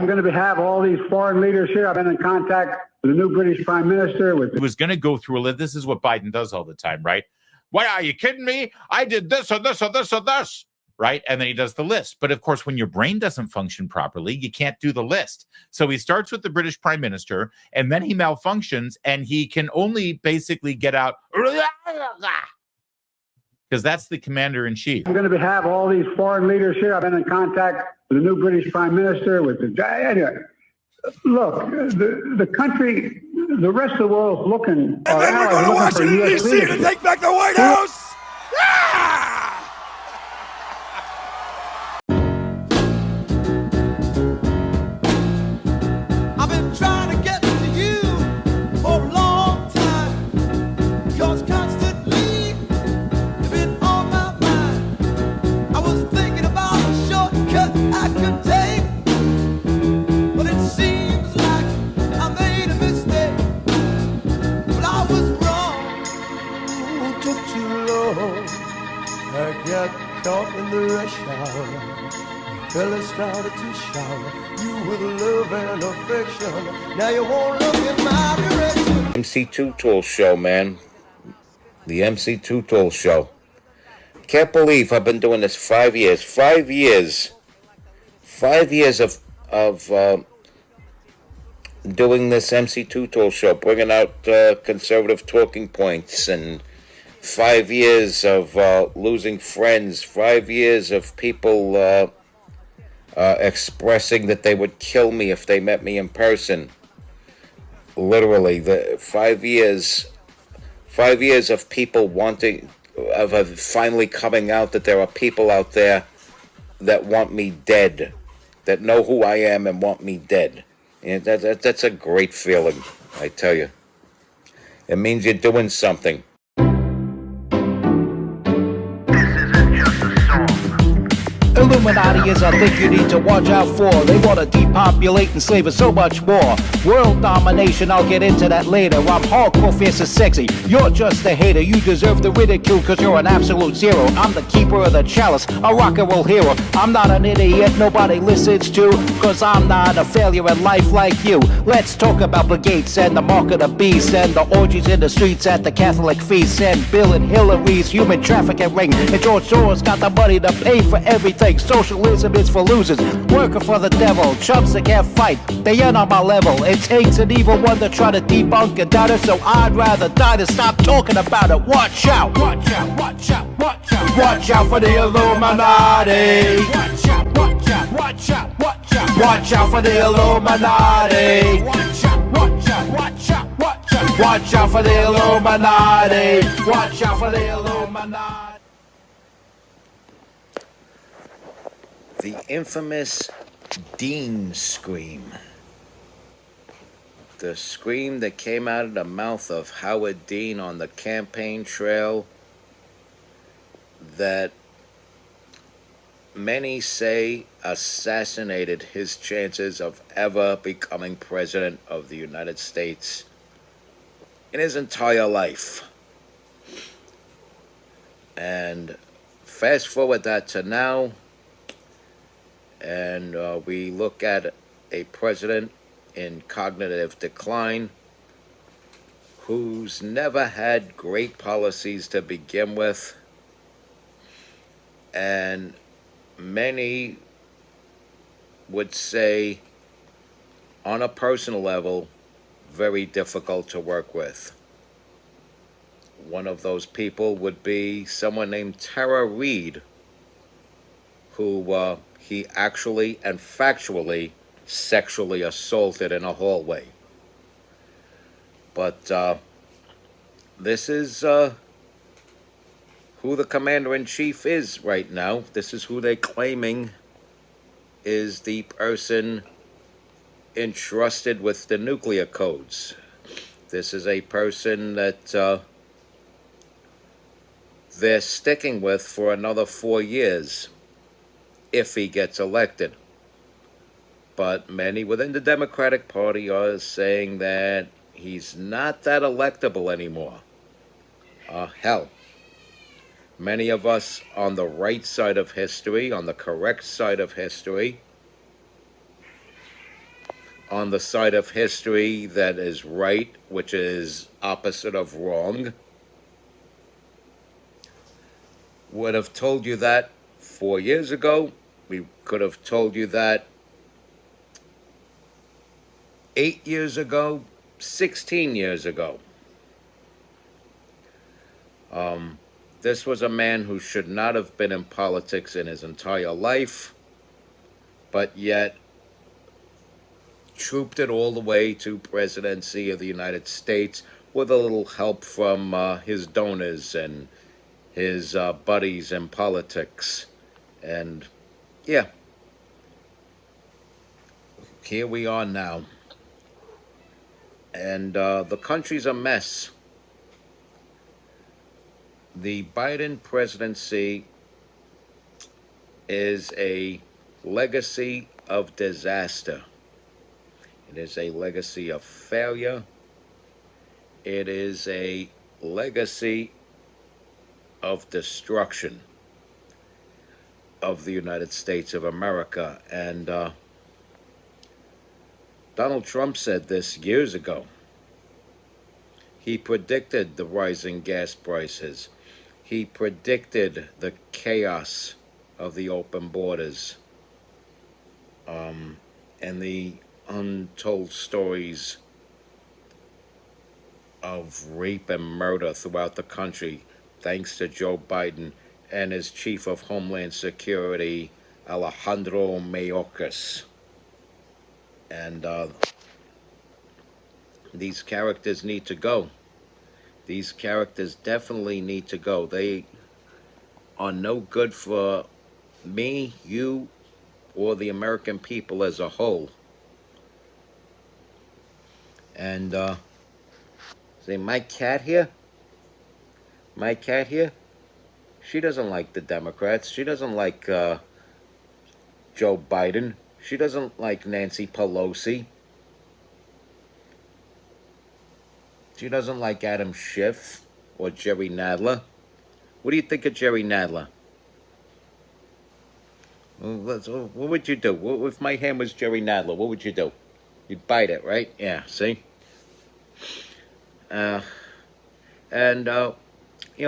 I'm going to have all these foreign leaders here. I've been in contact with the new British Prime Minister. He was going to go through a list. This is what Biden does all the time, right? What, are you kidding me? I did this or this or this or this, right? And then he does the list. But of course, when your brain doesn't function properly, you can't do the list. So he starts with the British Prime Minister, and then he malfunctions, and he can only basically get out because that's the commander-in-chief. I'm going to have all these foreign leaders here. I've been in contact with the new British Prime Minister, with the anyway. Look, the country, the rest of the world is looking. And then we're going to Washington, D.C. to take back the White House. I've been trying to get to you for a long time, because constantly you've been on my mind. I was thinking about a shortcut I could take, but it seems like I made a mistake. But I was wrong, it took too long. I got caught in the rush hour. Fella started to shower you with love and affection. Now you won't look in my direction. MC2 Tool Show, man. The MC2 Tool Show. Can't believe I've been doing this 5 years. 5 years. 5 years of doing this MC2 Tool Show, bringing out conservative talking points, and 5 years of losing friends. 5 years of people expressing that they would kill me if they met me in person. Literally, the 5 years. 5 years of people wanting, of finally coming out that there are people out there that want me dead, that know who I am and want me dead. And that's a great feeling, I tell you. It means you're doing something. Illuminati is a thing you need to watch out for. They want to depopulate and slave us so much more. World domination, I'll get into that later. I'm hardcore, fierce and sexy. You're just a hater. You deserve the ridicule because you're an absolute zero. I'm the keeper of the chalice, a rock and roll hero. I'm not an idiot nobody listens to, because I'm not a failure in life like you. Let's talk about Bill Gates and the mark of the beast, and the orgies in the streets at the Catholic feasts, and Bill and Hillary's human trafficking ring. And George Soros got the money to pay for everything. Socialism is for losers, working for the devil. Chumps that can't fight, they ain't on my level. It takes an evil one to try to debunk and doubt it, so I'd rather die than stop talking about it. Watch out, watch out, watch out, watch out. Watch out for the Illuminati. Watch out, watch out, watch out, watch out. Watch out for the Illuminati. Watch out, watch out, watch out, watch out. Watch out for the Illuminati. Watch out for the Illuminati. The infamous Dean scream. The scream that came out of the mouth of Howard Dean on the campaign trail that many say assassinated his chances of ever becoming president of the United States in his entire life. And fast forward that to now, and we look at a president in cognitive decline who's never had great policies to begin with, and many would say, on a personal level, very difficult to work with. One of those people would be someone named Tara Reade, who he actually and factually sexually assaulted in a hallway. But this is who the commander-in-chief is right now. This is who they're claiming is the person entrusted with the nuclear codes. This is a person that they're sticking with for another 4 years if he gets elected. But many within the Democratic Party are saying that he's not that electable anymore. Hell, many of us on the right side of history, on the correct side of history, on the side of history that is right, which is opposite of wrong. Would have told you that 4 years ago. We could have told you that 8 years ago, 16 years ago. This was a man who should not have been in politics in his entire life, but yet trooped it all the way to presidency of the United States with a little help from his donors and his buddies in politics. And yeah, here we are now. And the country's a mess. The Biden presidency is a legacy of disaster. It is a legacy of failure. It is a legacy of destruction of the United States of America. And Donald Trump said this years ago. He predicted the rising gas prices. He predicted the chaos of the open borders, and the untold stories of rape and murder throughout the country, thanks to Joe Biden and his Chief of Homeland Security, Alejandro Mayorkas. And these characters need to go. These characters definitely need to go. They are no good for me, you, or the American people as a whole. And say, my cat here, she doesn't like the Democrats. She doesn't like Joe Biden. She doesn't like Nancy Pelosi. She doesn't like Adam Schiff or Jerry Nadler. What do you think of Jerry Nadler? What would you do? If my hand was Jerry Nadler, what would you do? You'd bite it, right? Yeah, see?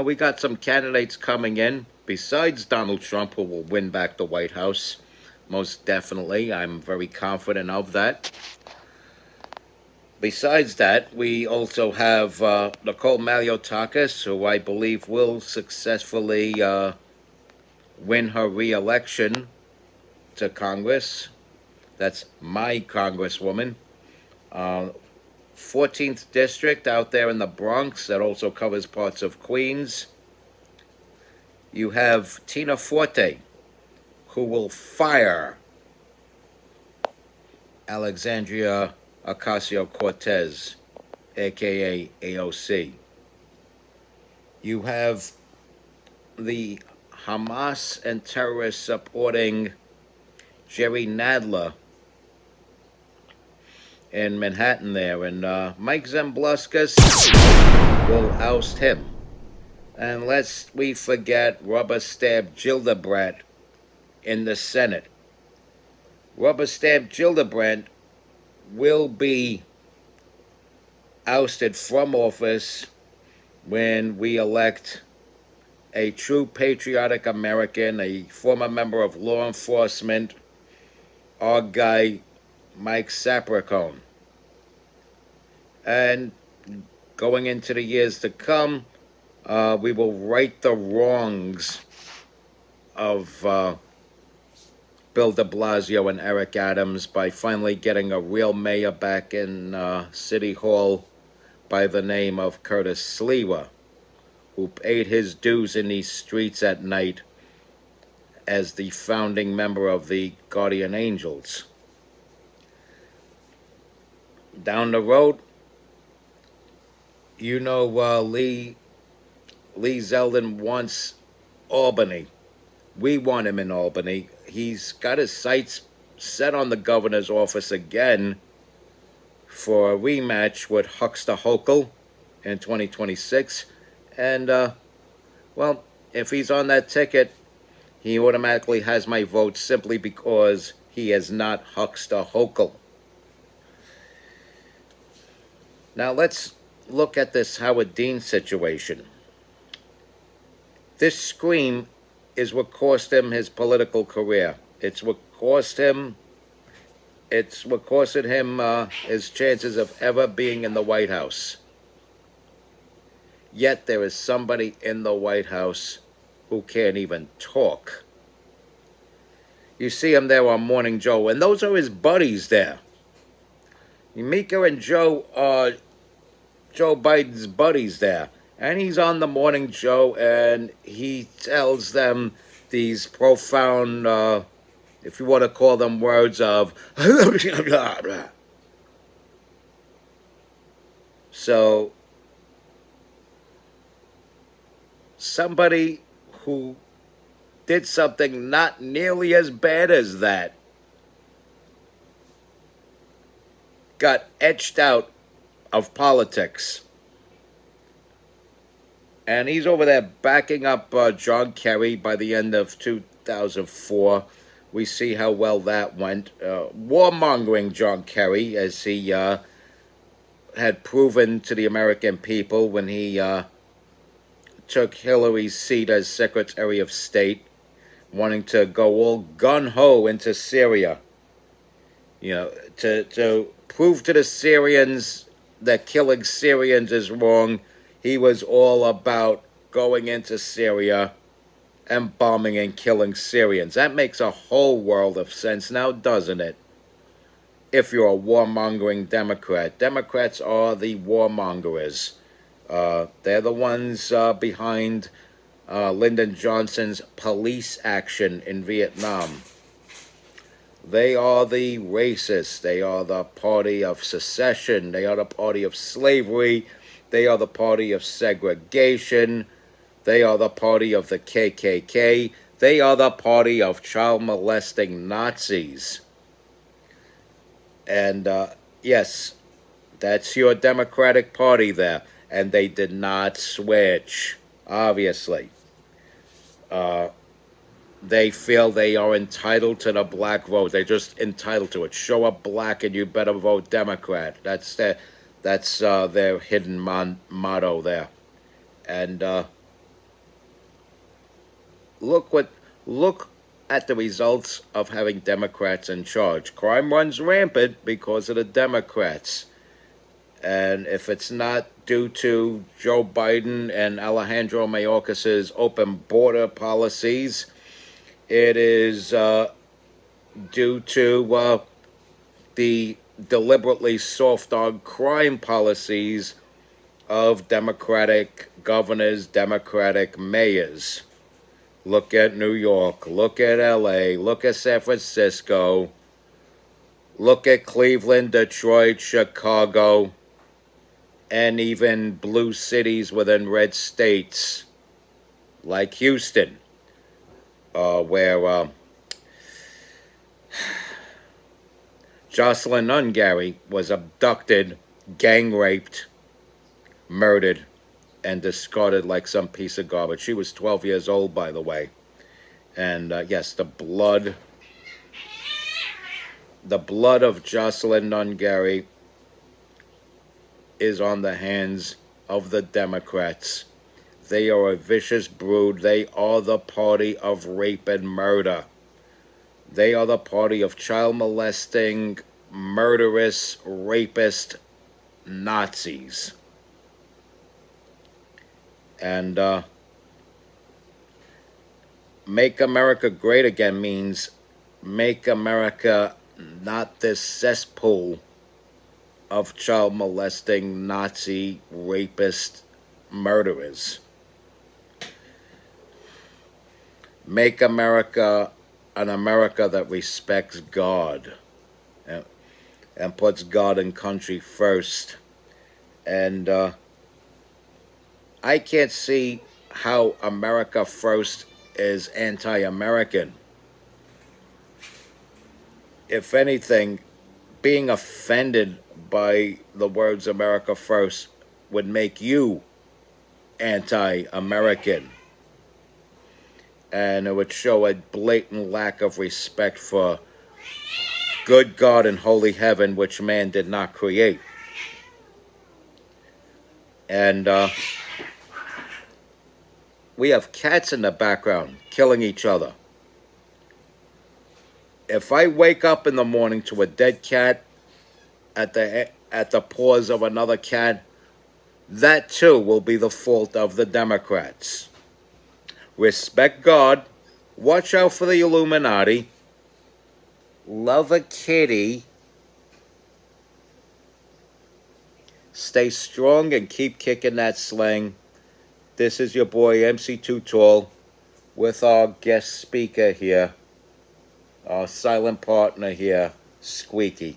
We got some candidates coming in besides Donald Trump who will win back the White House. Most definitely. I'm very confident of that. Besides that, we also have Nicole Maliotakis, who I believe will successfully win her re-election to Congress. That's my congresswoman. 14th District out there in the Bronx. That also covers parts of Queens. You have Tina Forte, who will fire Alexandria Ocasio-Cortez, a.k.a. AOC. You have the Hamas and terrorists supporting Jerry Nadler in Manhattan there, and Mike Zembluskas will oust him. And lest we forget Rubber Stamp Gildebrand in the Senate. Rubber Stamp Gildebrand will be ousted from office when we elect a true patriotic American, a former member of law enforcement, our guy, Mike Sapricone. And going into the years to come, we will right the wrongs of Bill de Blasio and Eric Adams by finally getting a real mayor back in City Hall by the name of Curtis Sliwa, who paid his dues in these streets at night as the founding member of the Guardian Angels. Down the road, Lee Zeldin wants Albany. We want him in Albany. He's got his sights set on the governor's office again for a rematch with Huckster Hochul in 2026. And, if he's on that ticket, he automatically has my vote simply because he is not Huckster Hochul. Now let's look at this Howard Dean situation. This scream is what cost him his political career. It's what costed him his chances of ever being in the White House. Yet there is somebody in the White House who can't even talk. You see him there on Morning Joe, and those are his buddies there. Mika and Joe are Joe Biden's buddies there. And he's on the Morning Joe, and he tells them these profound, if you want to call them words of so somebody who did something not nearly as bad as that got etched out of politics. And he's over there backing up John Kerry by the end of 2004. We see how well that went. Warmongering John Kerry, as he had proven to the American people when he took Hillary's seat as Secretary of State, wanting to go all gun-ho into Syria. You know, to prove to the Syrians that killing Syrians is wrong. He was all about going into Syria and bombing and killing Syrians. That makes a whole world of sense now, doesn't it? If you're a warmongering Democrat. Democrats are the warmongers. They're the ones behind Lyndon Johnson's police action in Vietnam. They are the racists. They are the party of secession. They are the party of slavery. They are the party of segregation. They are the party of the KKK. They are the party of child molesting Nazis. And yes, that's your Democratic Party there. And they did not switch, obviously. They feel they are entitled to the black vote. They're just entitled to it. Show up black and you better vote Democrat. That's their hidden motto there. And look at the results of having Democrats in charge. Crime runs rampant because of the Democrats. And if it's not due to Joe Biden and Alejandro Mayorkas's open border policies, it is due to the deliberately soft on crime policies of Democratic governors, Democratic mayors. Look at New York, look at LA, look at San Francisco, look at Cleveland, Detroit, Chicago, and even blue cities within red states like Houston, where Jocelyn Nungaray was abducted, gang raped, murdered, and discarded like some piece of garbage. She was 12 years old, by the way. And yes, the blood of Jocelyn Nungaray is on the hands of the Democrats. They are a vicious brood. They are the party of rape and murder. They are the party of child molesting, murderous, rapist Nazis. And make America great again means make America not this cesspool of child molesting, Nazi, rapist murderers. Make America an America that respects God and puts God and country first. And I can't see how America First is anti-American. If anything, being offended by the words America First would make you anti-American. And it would show a blatant lack of respect for good God and holy heaven, which man did not create. And we have cats in the background killing each other. If I wake up in the morning to a dead cat at the paws of another cat, that too will be the fault of the Democrats. Respect God, watch out for the Illuminati, love a kitty, stay strong and keep kicking that sling. This is your boy MC Too Tall with our guest speaker here, our silent partner here, Squeaky.